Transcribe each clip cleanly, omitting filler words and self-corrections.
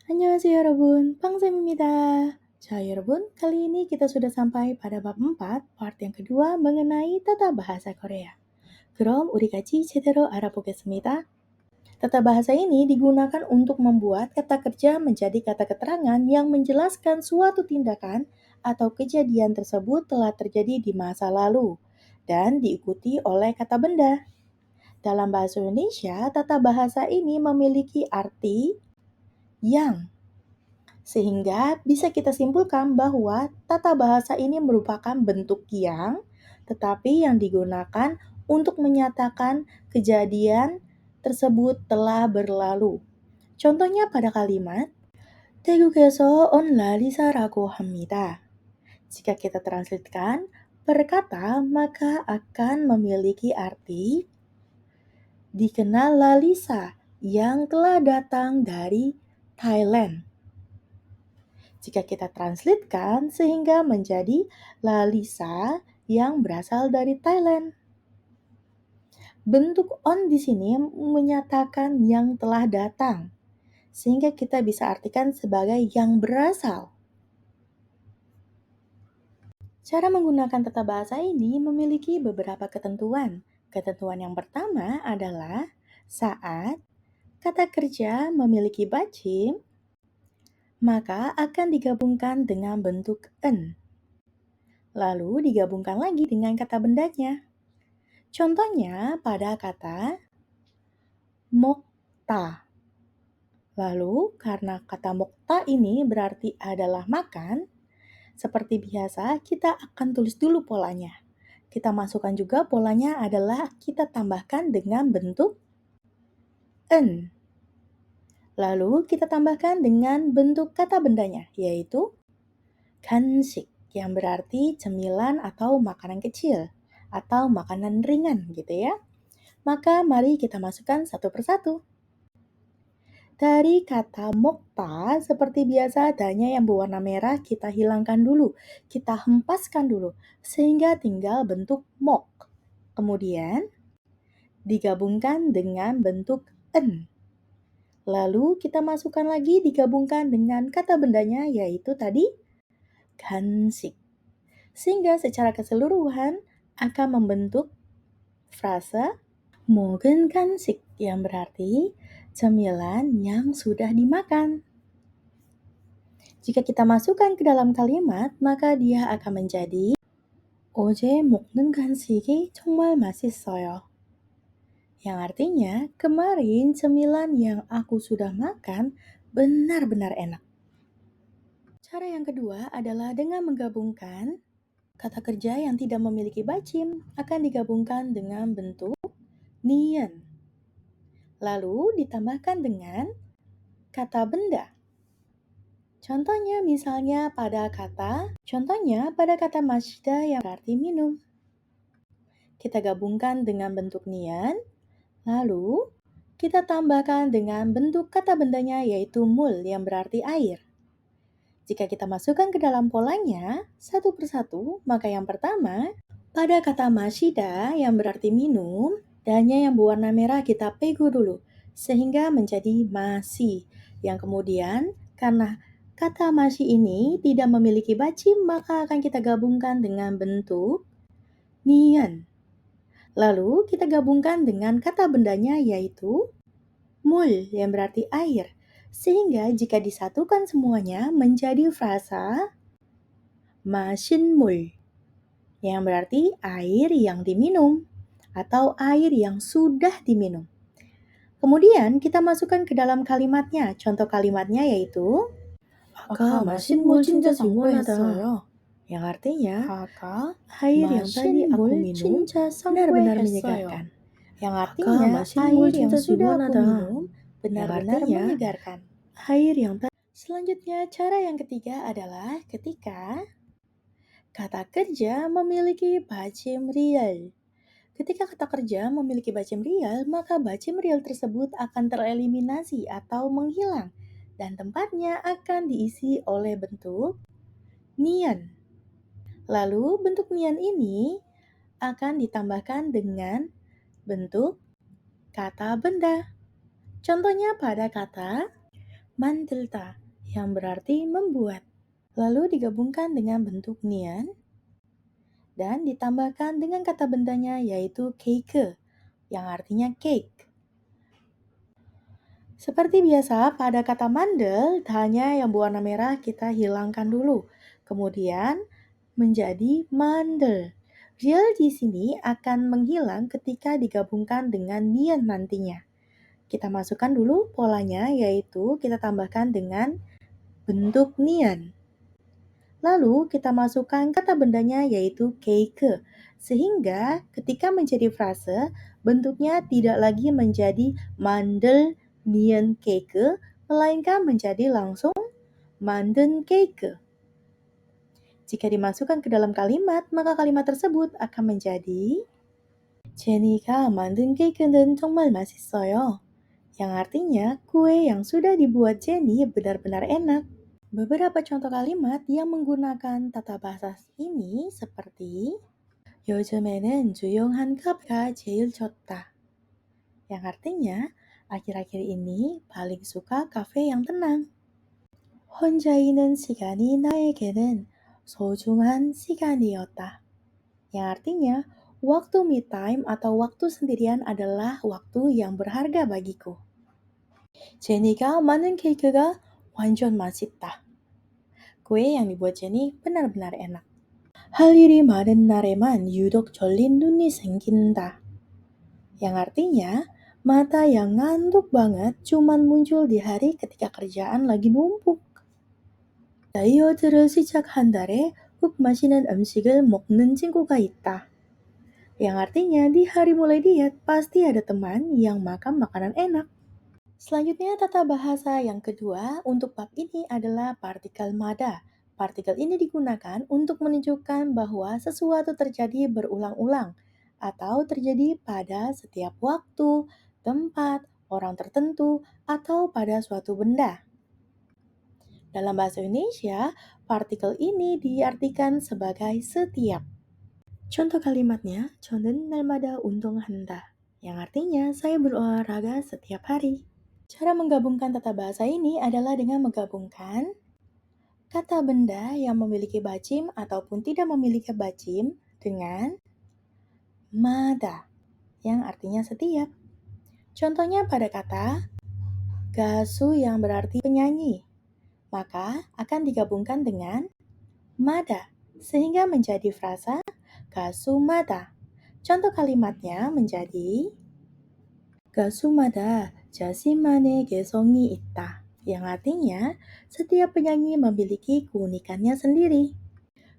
안녕하세요 여러분, 빵쌤입니다. 자 여러분, kali ini kita sudah sampai pada bab 4, part yang kedua mengenai tata bahasa Korea. 그럼 우리 같이 제대로 알아보겠습니다. Tata bahasa ini digunakan untuk membuat kata kerja menjadi kata keterangan yang menjelaskan suatu tindakan atau kejadian tersebut telah terjadi di masa lalu dan diikuti oleh kata benda. Dalam bahasa Indonesia, tata bahasa ini memiliki arti yang, sehingga bisa kita simpulkan bahwa tata bahasa ini merupakan bentuk yang, tetapi yang digunakan untuk menyatakan kejadian tersebut telah berlalu. Contohnya pada kalimat, 태국에서 온 라리사라고 합니다. Jika kita translatekan berkata, maka akan memiliki arti dikenal Lalisa yang telah datang dari Thailand. Jika kita translatekan sehingga menjadi Lalisa yang berasal dari Thailand. Bentuk on di sini menyatakan yang telah datang, sehingga kita bisa artikan sebagai yang berasal. Cara menggunakan tata bahasa ini memiliki beberapa ketentuan. Ketentuan yang pertama adalah saat kata kerja memiliki bacim, maka akan digabungkan dengan bentuk en. Lalu digabungkan lagi dengan kata bendanya. Contohnya pada kata mokta. Lalu karena kata mokta ini berarti adalah makan, seperti biasa kita akan tulis dulu polanya. Kita masukkan juga polanya adalah kita tambahkan dengan bentuk en. Lalu kita tambahkan dengan bentuk kata bendanya, yaitu gansik, yang berarti cemilan atau makanan kecil, atau makanan ringan gitu ya. Maka mari kita masukkan satu persatu. Dari kata mokta, seperti biasa adanya yang berwarna merah kita hilangkan dulu, kita hempaskan dulu, sehingga tinggal bentuk mok. Kemudian digabungkan dengan bentuk en. Lalu kita masukkan lagi digabungkan dengan kata bendanya yaitu tadi gansik. Sehingga secara keseluruhan akan membentuk frase 먹은 간식 yang berarti cemilan yang sudah dimakan. Jika kita masukkan ke dalam kalimat, maka dia akan menjadi 어제 먹는 간식이 정말 맛있어요. Yang artinya, kemarin cemilan yang aku sudah makan benar-benar enak. Cara yang kedua adalah dengan menggabungkan kata kerja yang tidak memiliki bacim akan digabungkan dengan bentuk nian. Lalu ditambahkan dengan kata benda. Contohnya pada kata masjida yang berarti minum. Kita gabungkan dengan bentuk nian, lalu kita tambahkan dengan bentuk kata bendanya yaitu mul yang berarti air. Jika kita masukkan ke dalam polanya satu persatu, maka yang pertama pada kata masjida yang berarti minum, danya yang berwarna merah kita pegu dulu sehingga menjadi masih. Yang kemudian karena kata masih ini tidak memiliki bacim, maka akan kita gabungkan dengan bentuk nian. Lalu kita gabungkan dengan kata bendanya yaitu mul yang berarti air. Sehingga jika disatukan semuanya menjadi frasa masinmul yang berarti air yang diminum atau air yang sudah diminum. Kemudian kita masukkan ke dalam kalimatnya. Contoh kalimatnya yaitu 아까 마신 물 진짜 시원하다. Yang artinya air yang tadi aku minum benar-benar menyegarkan. Yang artinya air yang sudah aku minum benar-benar menyegarkan. Selanjutnya cara yang ketiga adalah ketika kata kerja memiliki bacim real. Ketika kata kerja memiliki bacim real, maka bacim real tersebut akan tereliminasi atau menghilang dan tempatnya akan diisi oleh bentuk nian. Lalu bentuk nian ini akan ditambahkan dengan bentuk kata benda. Contohnya pada kata 만들다, yang berarti membuat. Lalu digabungkan dengan bentuk nian dan ditambahkan dengan kata bendanya yaitu cake, yang artinya cake. Seperti biasa, pada kata mandel, hanya yang berwarna merah kita hilangkan dulu. Kemudian menjadi mandel. Real di sini akan menghilang ketika digabungkan dengan nian nantinya. Kita masukkan dulu polanya, yaitu kita tambahkan dengan bentuk nian. Lalu kita masukkan kata bendanya yaitu cake. Sehingga ketika menjadi frase, bentuknya tidak lagi menjadi mandel nian cake, melainkan menjadi langsung 만든 케이크. Jika dimasukkan ke dalam kalimat, maka kalimat tersebut akan menjadi 제니가 만든 케이크는 정말 맛있어요. Yang artinya, kue yang sudah dibuat Jenny benar-benar enak. Beberapa contoh kalimat yang menggunakan tata bahasa ini seperti 요즘에는 조용한 카페가 제일 좋다. Yang artinya, akhir-akhir ini paling suka kafe yang tenang. 혼자 있는 시간이 나에게는 소중한 시간이었다. Yang artinya, waktu me time atau waktu sendirian adalah waktu yang berharga bagiku. 제니가 만든 케이크가 완전 맛있다. Kue yang dibuat Jenny benar-benar enak. 할 일이 많은 날에만 유독 졸린 눈이 생긴다. Yang artinya, mata yang ngantuk banget cuman muncul di hari ketika kerjaan lagi numpuk. 다이어트를 시작한 달에 꼭 맛있는 음식을 먹는 친구가 있다. Yang artinya, di hari mulai diet, pasti ada teman yang makan makanan enak. Selanjutnya, tata bahasa yang kedua untuk bab ini adalah partikel mada. Partikel ini digunakan untuk menunjukkan bahwa sesuatu terjadi berulang-ulang atau terjadi pada setiap waktu, tempat, orang tertentu, atau pada suatu benda. Dalam bahasa Indonesia, partikel ini diartikan sebagai setiap. Contoh kalimatnya, 저는 날마다 운동한다. Yang artinya, saya berolahraga setiap hari. Cara menggabungkan tata bahasa ini adalah dengan menggabungkan kata benda yang memiliki bacim ataupun tidak memiliki bacim dengan mada, yang artinya setiap. Contohnya pada kata gasu yang berarti penyanyi, maka akan digabungkan dengan mada, sehingga menjadi frasa gasu mada. Contoh kalimatnya menjadi 가수마다 자신만의 개성이 있다. Yang artinya, setiap penyanyi memiliki keunikannya sendiri.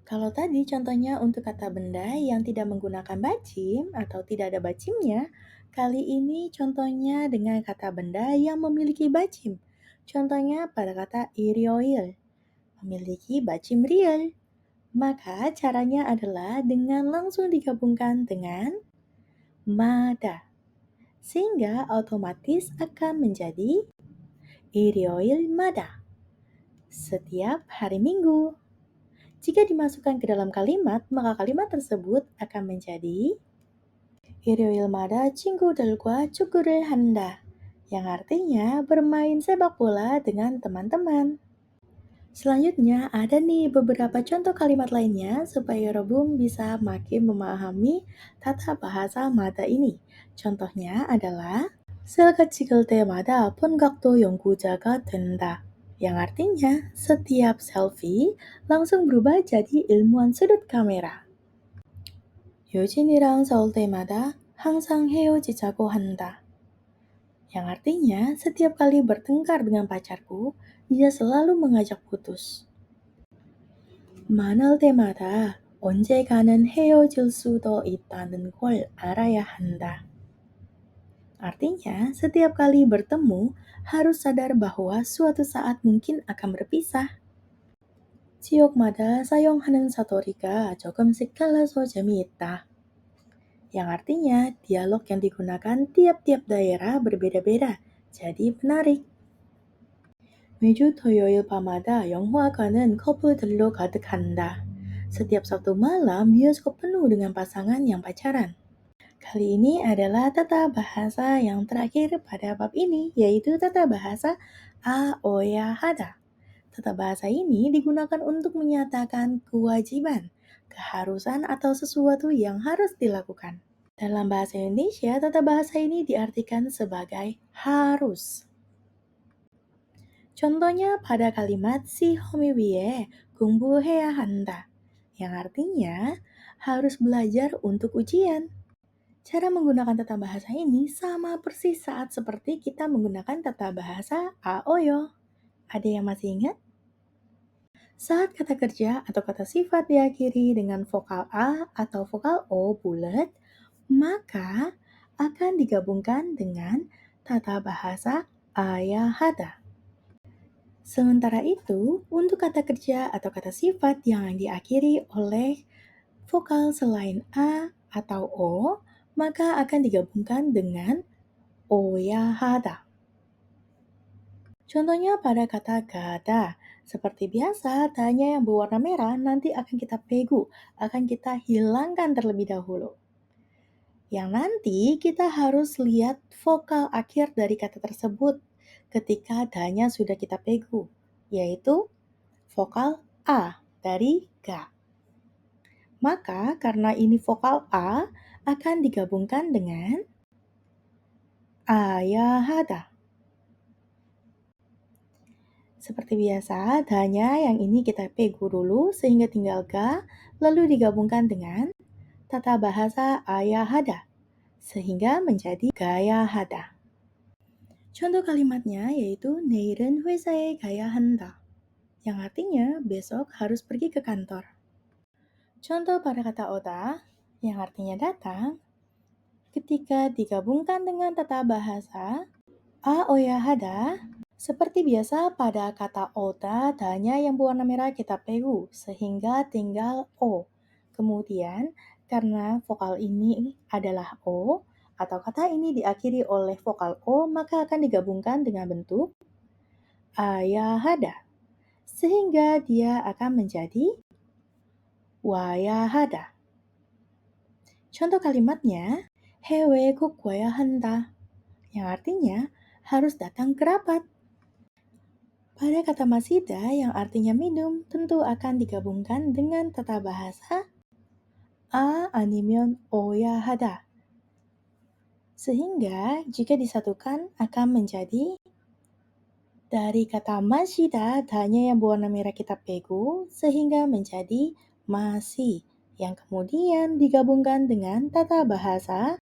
Kalau tadi contohnya untuk kata benda yang tidak menggunakan bacim atau tidak ada bacimnya, kali ini contohnya dengan kata benda yang memiliki bacim. Contohnya pada kata irioil, memiliki bacim real. Maka caranya adalah dengan langsung digabungkan dengan mada. Sehingga otomatis akan menjadi 일요일마다, setiap hari Minggu. Jika dimasukkan ke dalam kalimat, maka kalimat tersebut akan menjadi 일요일마다 친구들과 축구를 한다, yang artinya bermain sepak bola dengan teman-teman. Selanjutnya ada nih beberapa contoh kalimat lainnya supaya Robum bisa makin memahami tata bahasa mata ini. Contohnya adalah 셀카 찍을 때마다 폰각도 연구자가 된다. Yang artinya setiap selfie langsung berubah jadi ilmuwan sudut kamera. 유진이랑 싸울 때마다 항상 헤어지자고 한다. Yang artinya setiap kali bertengkar dengan pacarku, dia selalu mengajak putus. 만날 때마다 언젠가는 헤어질 수도 있다는 걸 알아야 한다. Artinya, setiap kali bertemu harus sadar bahwa suatu saat mungkin akan berpisah. 지역마다 사용하는 사투리가 조금씩 달라서 재미있다. Yang artinya, dialog yang digunakan tiap-tiap daerah berbeda-beda, jadi menarik. 매주 토요일 밤마다 영화관은 커플들로 가득한다. Setiap Sabtu malam, bioskop penuh dengan pasangan yang pacaran. Kali ini adalah tata bahasa yang terakhir pada bab ini, yaitu tata bahasa Aoya Hada. Tata bahasa ini digunakan untuk menyatakan kewajiban, keharusan, atau sesuatu yang harus dilakukan. Dalam bahasa Indonesia, tata bahasa ini diartikan sebagai harus. Contohnya pada kalimat si homi wiye 공부해야 한다, yang artinya harus belajar untuk ujian. Cara menggunakan tata bahasa ini sama persis saat seperti kita menggunakan tata bahasa Aoyo. Ada yang masih ingat? Saat kata kerja atau kata sifat diakhiri dengan vokal A atau vokal O bulat, maka akan digabungkan dengan tata bahasa ayahada. Sementara itu, untuk kata kerja atau kata sifat yang diakhiri oleh vokal selain A atau O, maka akan digabungkan dengan oyahada. Contohnya pada kata gada, seperti biasa, tanya yang berwarna merah nanti akan kita pegu, akan kita hilangkan terlebih dahulu. Yang nanti kita harus lihat vokal akhir dari kata tersebut ketika danya sudah kita pegu, yaitu vokal A dari ga. Maka karena ini vokal A akan digabungkan dengan ayahada. Seperti biasa, danya yang ini kita pegu dulu sehingga tinggal ga, lalu digabungkan dengan tata bahasa ayahada, sehingga menjadi gaya hada. Contoh kalimatnya yaitu 내일은 회사에 가야 한다, yang artinya besok harus pergi ke kantor. Contoh pada kata oda, yang artinya datang, ketika digabungkan dengan tata bahasa aoyahada, seperti biasa pada kata oda, danya yang berwarna merah kita pegu, sehingga tinggal o. Kemudian, karena vokal ini adalah o, atau kata ini diakhiri oleh vokal o, maka akan digabungkan dengan bentuk ayahada, sehingga dia akan menjadi wayahada. Contoh kalimatnya, hewe 꼭 와야 한다, yang artinya harus datang ke rapat. Pada kata masida yang artinya minum tentu akan digabungkan dengan tata bahasa a 아니면 oya hada. Sehingga jika disatukan akan menjadi dari kata masida danya yang berwarna merah kita pegu sehingga menjadi masi yang kemudian digabungkan dengan tata bahasa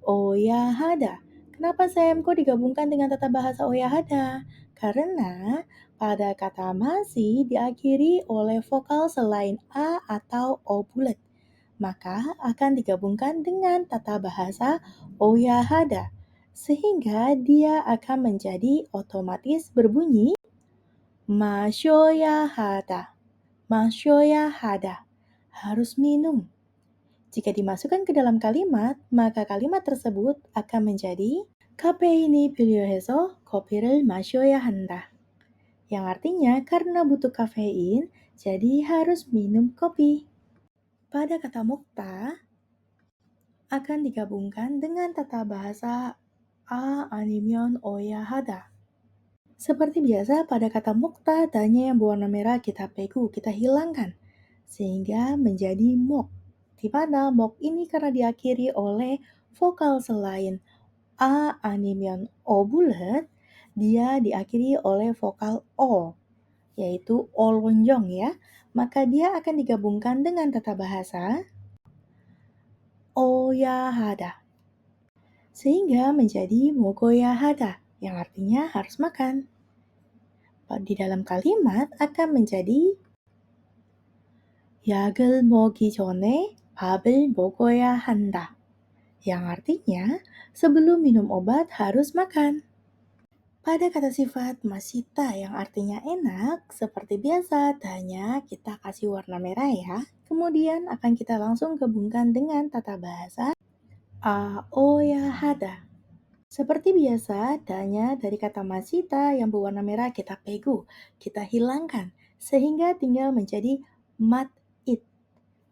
oya hada. Kenapa Sam kok digabungkan dengan tata bahasa oyahada? Karena pada kata masih diakhiri oleh vokal selain A atau O bulat, maka akan digabungkan dengan tata bahasa oyahada, sehingga dia akan menjadi otomatis berbunyi masyoyahada. Masyoyahada, harus minum. Jika dimasukkan ke dalam kalimat, maka kalimat tersebut akan menjadi 카페인이 필요해서 커피를 마셔야 한다. Yang artinya karena butuh kafein, jadi harus minum kopi. Pada kata mukta akan digabungkan dengan tata bahasa a 아니면 oya hada. Seperti biasa pada kata mukta, tanya yang berwarna merah kita pegu, kita hilangkan, sehingga menjadi mok. Di mana mok ini karena diakhiri oleh vokal selain a 아니면 o bulat, dia diakhiri oleh vokal o, yaitu o lonjong ya. Maka dia akan digabungkan dengan tata bahasa oyahada, sehingga menjadi mogoyahada, yang artinya harus makan. Di dalam kalimat akan menjadi 약을 먹기 전에 밥을 먹어야 한다, yang artinya sebelum minum obat harus makan. Pada kata sifat masita yang artinya enak, seperti biasa tanya kita kasih warna merah ya. Kemudian akan kita langsung gabungkan dengan tata bahasa aoyahada. Seperti biasa, danya dari kata masita yang berwarna merah kita pegu, kita hilangkan, sehingga tinggal menjadi mat it.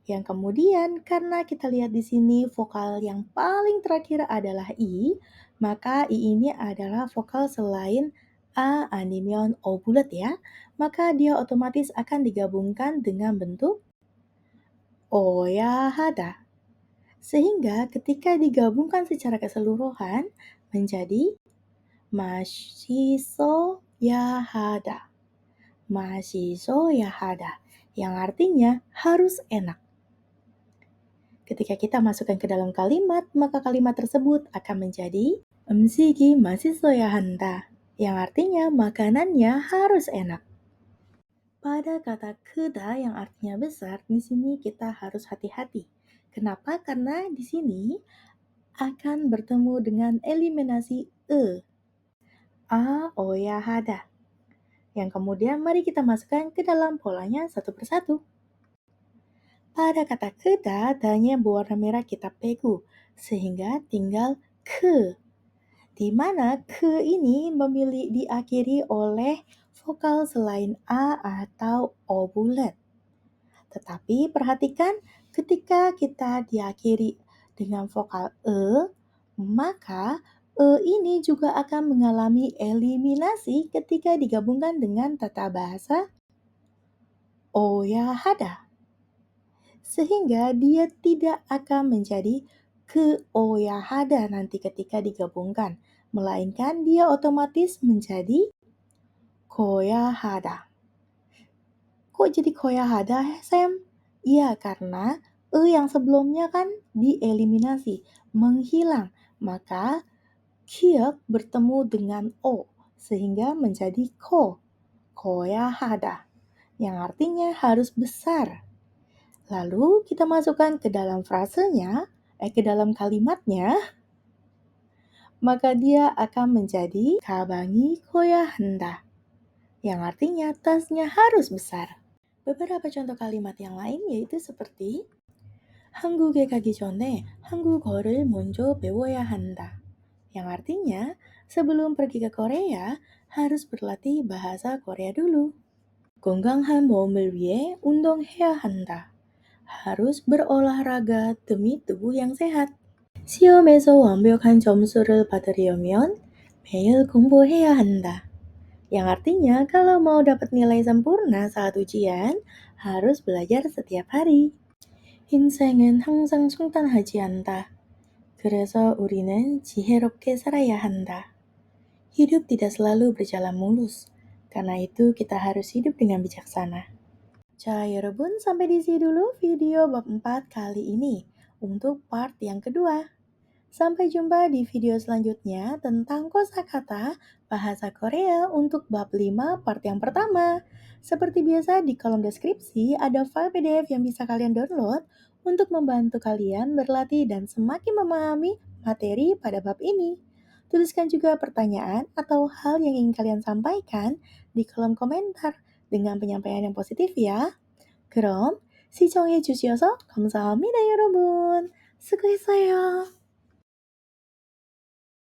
Yang kemudian karena kita lihat di sini vokal yang paling terakhir adalah I, maka I ini adalah vokal selain A 아니면 O bulat ya. Maka dia otomatis akan digabungkan dengan bentuk 오야하다. Sehingga ketika digabungkan secara keseluruhan menjadi 맛있어야 하다. 맛있어야 하다. Yang artinya harus enak. Ketika kita masukkan ke dalam kalimat, maka kalimat tersebut akan menjadi 음식이 맛있어야 한다. Yang artinya makanannya harus enak. Pada kata keda yang artinya besar, di sini kita harus hati-hati. Kenapa? Karena di sini akan bertemu dengan eliminasi e. A, o, ya, hada. Yang kemudian mari kita masukkan ke dalam polanya satu persatu. Pada kata keda, danya berwarna merah kita pegu, sehingga tinggal ke. Di mana ke ini diakhiri oleh vokal selain A atau O bulat. Tetapi perhatikan ketika kita diakhiri dengan vokal E, maka E ini juga akan mengalami eliminasi ketika digabungkan dengan tata bahasa Oyahada. Sehingga dia tidak akan menjadi keoyahada nanti ketika digabungkan, melainkan dia otomatis menjadi koyahada. Kok jadi koyahada, Sam? Iya, karena yang sebelumnya kan dieliminasi, menghilang. Maka kiek bertemu dengan o, sehingga menjadi koyahada, yang artinya harus besar. Lalu kita masukkan ke dalam frasenya, ke dalam kalimatnya, maka dia akan menjadi 가방이 커야 한다, yang artinya tasnya harus besar. Beberapa contoh kalimat yang lain yaitu seperti 한국에 가기 전에 한국어를 먼저 배워야 한다, yang artinya sebelum pergi ke Korea harus berlatih bahasa Korea dulu. 건강한 몸을 위해 운동해야 한다, harus berolahraga demi tubuh yang sehat. 시험에서 완벽한 점수를 받으려면 매일 공부해야 한다, yang artinya kalau mau dapat nilai sempurna saat ujian, harus belajar setiap hari. 인생은 항상 순탄하지 않다. 그래서 우리는 지혜롭게 살아야 한다. Hidup tidak selalu berjalan mulus. Karena itu kita harus hidup dengan bijaksana. 자, 여러분, sampai di sini dulu video bab 4 kali ini untuk part yang kedua. Sampai jumpa di video selanjutnya tentang kosakata bahasa Korea untuk bab 5 part yang pertama. Seperti biasa di kolom deskripsi ada file PDF yang bisa kalian download untuk membantu kalian berlatih dan semakin memahami materi pada bab ini. Tuliskan juga pertanyaan atau hal yang ingin kalian sampaikan di kolom komentar dengan penyampaian yang positif ya. 그럼 시청해 주셔서 감사합니다, 여러분. 수고했어요.